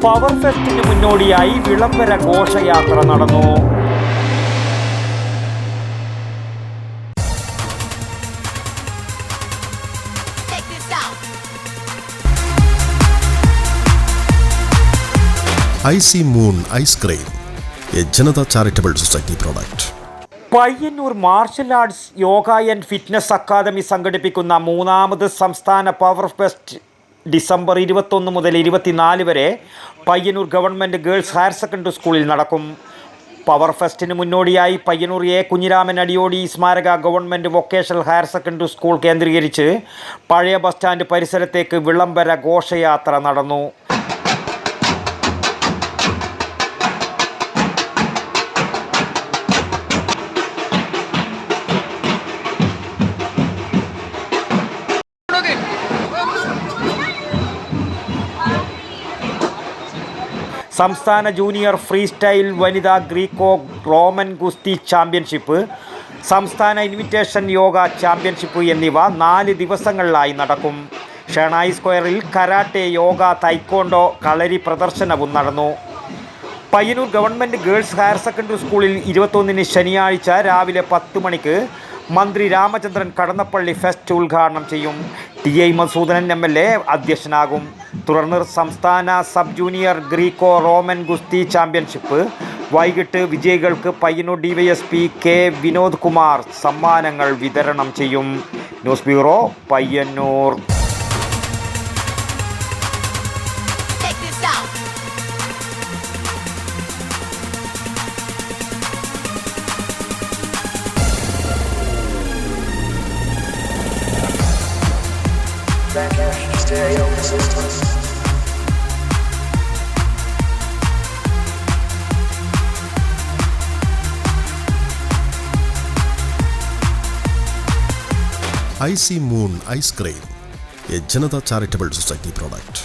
Power ഫെസ്റ്റിന് മുന്നോടിയായി വിളംബര ഘോഷയാത്ര നടന്നു. IC moon ice cream, A Janata charitable society product. Payyanur martial arts yoga and fitness academy സംഘടിപ്പിക്കുന്ന 3ാമത് സംസ്ഥാന പവർ ഫെസ്റ്റ് ഡിസംബർ 21 മുതൽ 24 വരെ Payyanur government girls higher secondary സ്കൂളിൽ നടക്കും. പവർ ഫെസ്റ്റിന് മുന്നോടിയായി പയ്യന്നൂർ എ കുഞ്ഞിരാമൻ അടിയോടി സ്മാരക government vocational higher secondary school കേന്ദ്രീകരിച്ച് പഴയ ബസ് സ്റ്റാൻഡ് പരിസരത്തേക്ക് വിളംബര ഘോഷയാത്ര നടന്നു. സംസ്ഥാന ജൂനിയർ ഫ്രീ സ്റ്റൈൽ വനിതാ ഗ്രീക്കോ റോമൻ ഗുസ്തി ചാമ്പ്യൻഷിപ്പ്, സംസ്ഥാന ഇൻവിറ്റേഷൻ യോഗ ചാമ്പ്യൻഷിപ്പ് എന്നിവ 4 ദിവസങ്ങളിലായി നടക്കും. ഷെണായി സ്ക്വയറിൽ കരാട്ടെ, യോഗ, തൈക്കോണ്ടോ, കളരി പ്രദർശനവും നടന്നു. Payyanur government girls higher secondary സ്കൂളിൽ 21 ശനിയാഴ്ച രാവിലെ 10 മണിക്ക് മന്ത്രി രാമചന്ദ്രൻ കടന്നപ്പള്ളി ഫെസ്റ്റ് ഉദ്ഘാടനം ചെയ്യും. ടി.ഐ. മധുസൂദനൻ MLA അധ്യക്ഷനാകും. തുടർന്ന് സംസ്ഥാന സബ് ജൂനിയർ ഗ്രീക്കോ റോമൻ ഗുസ്തി ചാമ്പ്യൻഷിപ്പ് വൈകിട്ട് വിജയികൾക്ക് പയ്യന്നൂർ DYSP K. വിനോദ് കുമാർ സമ്മാനങ്ങൾ വിതരണം ചെയ്യും. News bureau, Payyanur. IC moon ice cream, A Janata charitable society product.